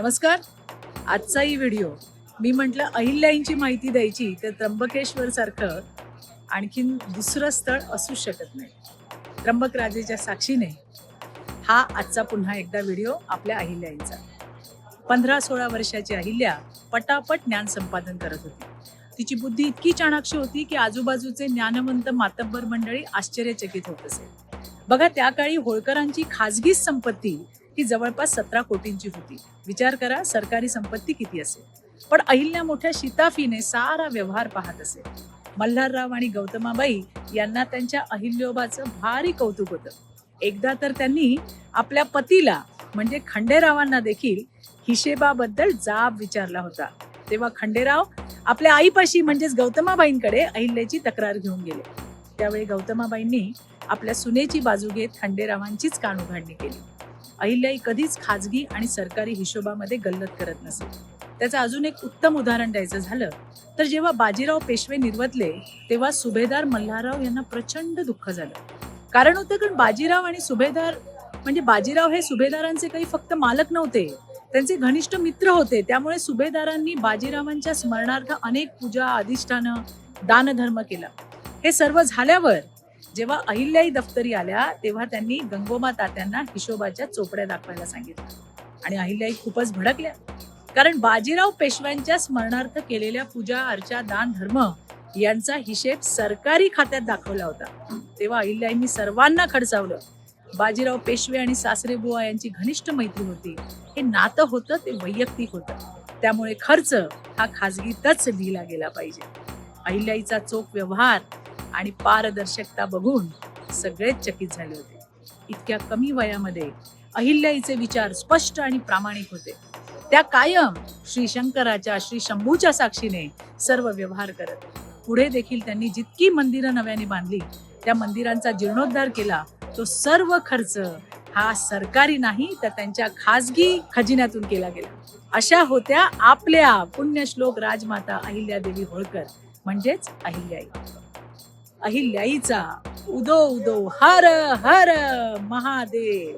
नमस्कार. आजचाही व्हिडिओ मी म्हटलं अहिल्याईंची माहिती द्यायची तर त्र्यंबकेश्वर सारखं आणखीन दुसरं स्थळ असू शकत नाही. त्र्यंबक राजेच्या साक्षीने हा आजचा पुन्हा एकदा व्हिडिओ आपल्या अहिल्याईंचा. 15-16 वर्षाची अहिल्या पटापट ज्ञान संपादन करत होती. तिची बुद्धी इतकी चाणाक्ष होती की आजूबाजूचे ज्ञानवंत मातब्बर मंडळी आश्चर्यचकित होत असे. बघा, त्या काळी होळकरांची खाजगी संपत्ती ही जवळपास 17 कोटींची होती. विचार करा, सरकारी संपत्ती किती असेल. पण अहिल्या मोठ्या शिताफीने सारा व्यवहार पाहत असे. मल्हारराव आणि गौतमाबाई यांना त्यांच्या अहिल्योबाचं भारी कौतुक होतं. एकदा तर त्यांनी आपल्या पतीला म्हणजे खंडेरावांना देखील हिशेबाबद्दल जाब विचारला होता. तेव्हा खंडेराव आपल्या आईपाशी म्हणजेच गौतमाबाईंकडे अहिल्याची तक्रार घेऊन गेले. त्यावेळी गौतमाबाईंनी आपल्या सुनेची बाजू घेत खंडेरावांचीच कान उघडणी केली. अहिल्याई कधीच खाजगी आणि सरकारी हिशोबामध्ये गल्लत करत नसे. त्याचं अजून एक उत्तम उदाहरण द्यायचं झालं तर जेव्हा बाजीराव पेशवे निर्वतले तेव्हा सुभेदार मल्हारराव यांना प्रचंड दुःख झालं. कारण होतं कारण बाजीराव आणि सुभेदार म्हणजे बाजीराव हे सुभेदारांचे काही फक्त मालक नव्हते, त्यांचे घनिष्ठ मित्र होते. त्यामुळे सुभेदारांनी बाजीरावांच्या स्मरणार्थ अनेक पूजा, अधिष्ठानं, दानधर्म केला. हे सर्व झाल्यावर जेव्हा अहिल्याई दफ्तरी आल्या तेव्हा त्यांनी गंगोबा तात्यांना हिशोबाच्या चोपड्या दाखवायला सांगितलं आणि अहिल्याई खूपच भडकल्या. कारण बाजीराव पेशव्यांच्या स्मरणार्थ केलेल्या पूजा, अर्चा, दान धर्म यांचा हिशेब सरकारी खात्यात दाखवला होता. तेव्हा अहिल्याईंनी सर्वांना खडसावलं. बाजीराव पेशवे आणि सासरेबुवा यांची घनिष्ठ मैत्री होती. हे नातं होतं ते वैयक्तिक होतं. त्यामुळे खर्च हा खाजगीतच लिहिला गेला पाहिजे. अहिल्याईचा चोख व्यवहार आणि पारदर्शकता बघून सगळेच चकित झाले होते. इतक्या कमी वयामध्ये अहिल्याईचे विचार स्पष्ट आणि प्रामाणिक होते. त्या कायम श्री शंकराच्या, श्री शंभूच्या साक्षीने सर्व व्यवहार करत. पुढे देखील त्यांनी जितकी मंदिरं नव्याने बांधली त्या मंदिरांचा जीर्णोद्धार केला. तो सर्व खर्च हा सरकारी नाही तर त्यांच्या खाजगी खजिन्यातून केला गेला. अशा होत्या आपल्या पुण्यश्लोक राजमाता अहिल्यादेवी होळकर म्हणजेच अहिल्याई. अहिल्याईचा उदो उदो हर हर महादेव.